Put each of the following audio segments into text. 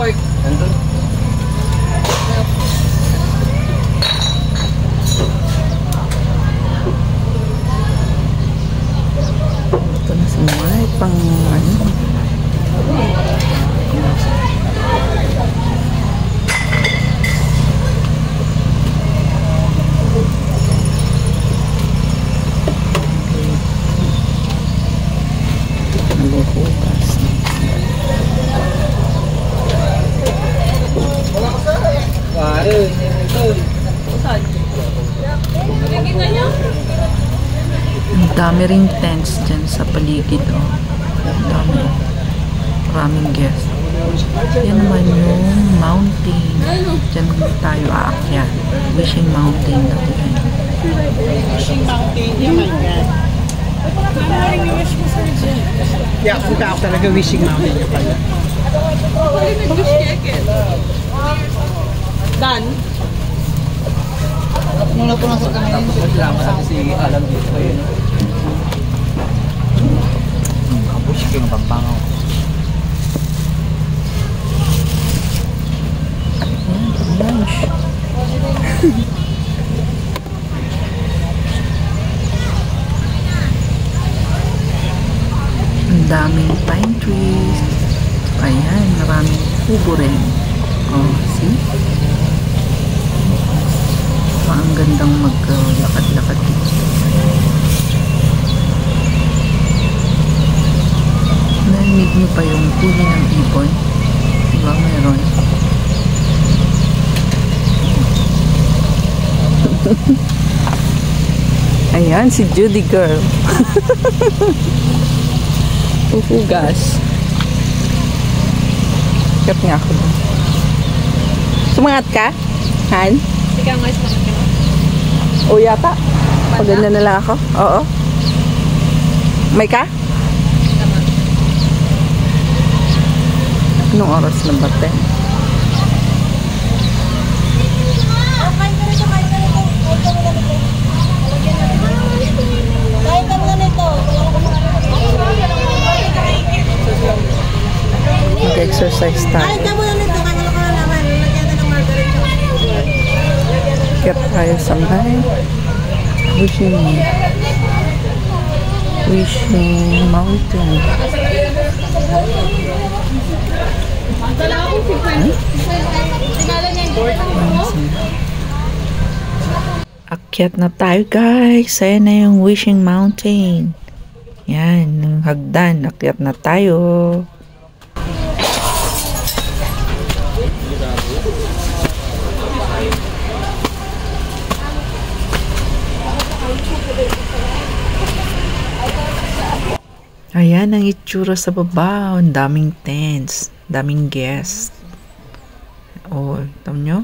Ito na si Mike pang ano. Ang dami ring tents dyan sa paligid, oh. Ang dami. Maraming guests. Yan naman yung mountain. Dyan tayo aakyat. Wishing Mountain daw yan. Wishing Mountain, oh my God. Yeah, kung ako talaga Wishing Mountain niya pala. Dan? Muna po nasa kanina. Salamat sa si Alam dito kayo. Kapush kayo ng pampangaw. Lunch. Ang daming pine trees. Ayan, maraming kubo rin. Oh, see? Ang gandang maglakad-lakad dito. Narinig niyo pa yung huli ng ibon? Diba meron? Ayan, si Judy girl. Pupugas. Kat nga ako. Sumangat ka? Han? Ikaw nga sumangat ka. O yata. Paganda na lang ako. Oo. May ka? Tama. Anong oras na ba, te? Mag-exercise tayo. Kaya tayo sa bahay. Wishing Mountain. Akyat na tayo, guys. Ayan na yung Wishing Mountain. Yan, ng hagdan. Akyat na tayo. Ayan ang itsura sa baba. Ang daming tents. Daming guests. Oh, tama nyo?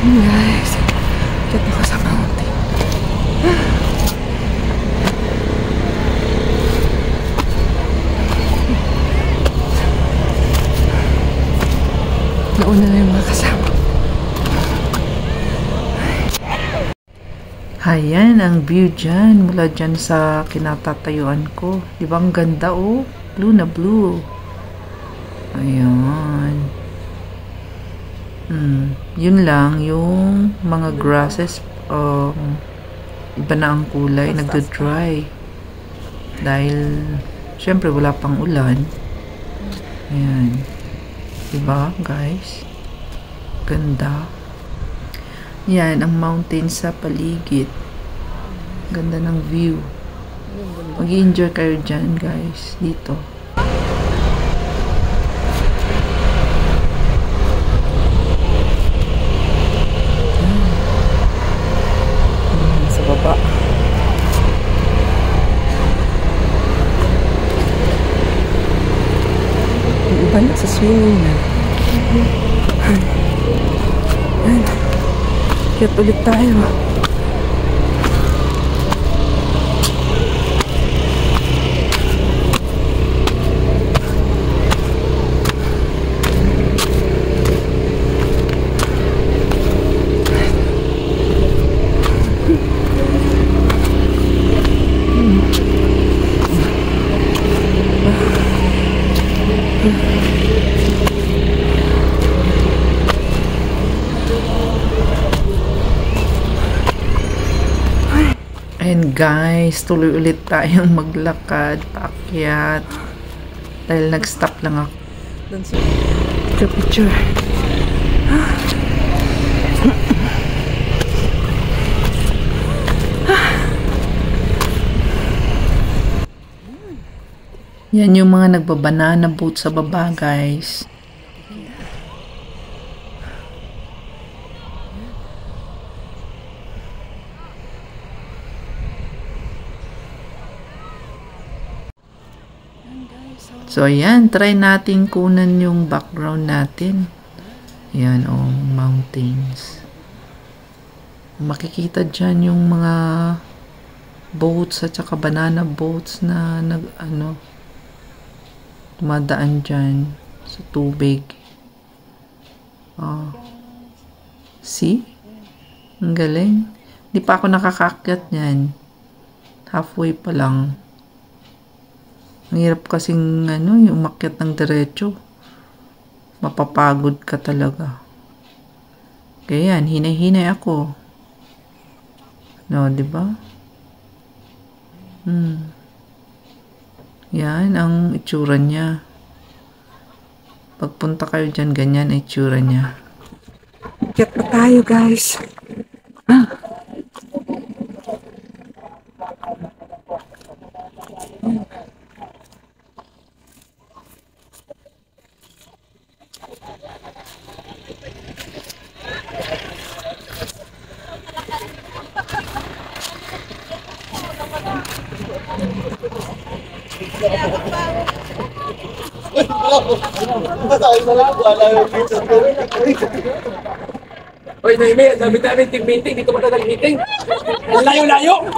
Guys, kaya ako sa mountain. Nauna na yung mga kasama. Ayan ang view dyan. Mula dyan sa kinatatayuan ko. Diba ang ganda, oh? Blue na blue. Ayan. Yun lang. Yung mga grasses, iba na ang kulay. Nagdo-dry. Dahil, syempre wala pang ulan. Ayan. Diba, guys? Ganda. Yan, ang mountain sa paligid. Ganda ng view. Mag-i-enjoy kayo dyan, guys. Dito. Sa baba. Yung iba na sa swimming na. Kaya ulit tayo. And guys, tuloy ulit tayong maglakad, paakyat. Dahil nag-stop lang ako. Picture. Yan yung mga nagbabanana boat sa baba, guys. So, ayan. Try natin kunan yung background natin. Ayan, oh, mountains. Makikita dyan yung mga boats at saka banana boats na dumadaan dyan sa tubig. Oh. See? Ang galing. Di pa ako nakakakyat yan. Halfway pa lang. Ang hirap kasing yung umakyat ng diretso. Mapapagod ka talaga. Kaya yan, hinay-hinay ako. No, di ba? Yan ang itsura niya. Pagpunta kayo dyan, ganyan ang itsura niya. Akyat pa tayo, guys. Oy, Noemi, dami-dami team meeting. Dito pa na nag-meeting. Ang layo-layo.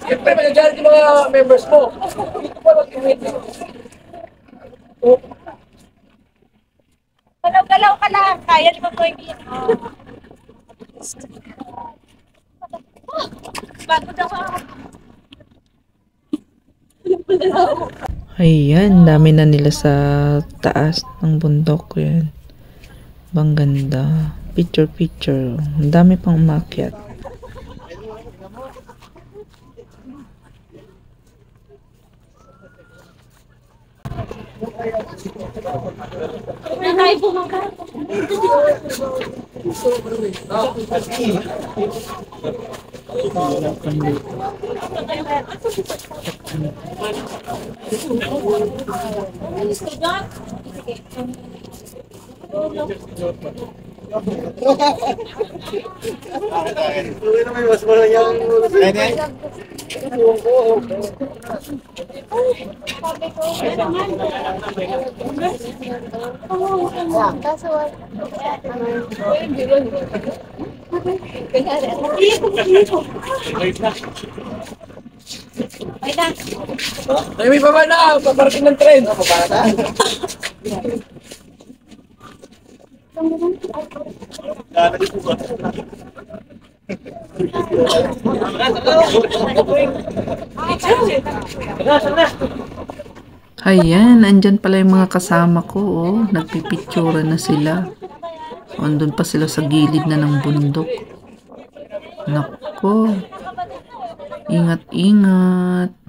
Siyempre, managyan yung mga members mo. Dito pa mag-team meeting. Galaw-galaw ka lang. Kaya naman ko yung bago daw ako. Ayan, dami na nila sa taas ng bundok. Yan. Bang ganda. Picture. Ang dami pang umakyat. Tayo bumangka. Noemi, baba na. Paparating ng tren. Ayan, andyan pala yung mga kasama ko, oh. Nagpipictura na sila. Andun pa sila sa gilid na ng bundok. Nako. Ingat-ingat.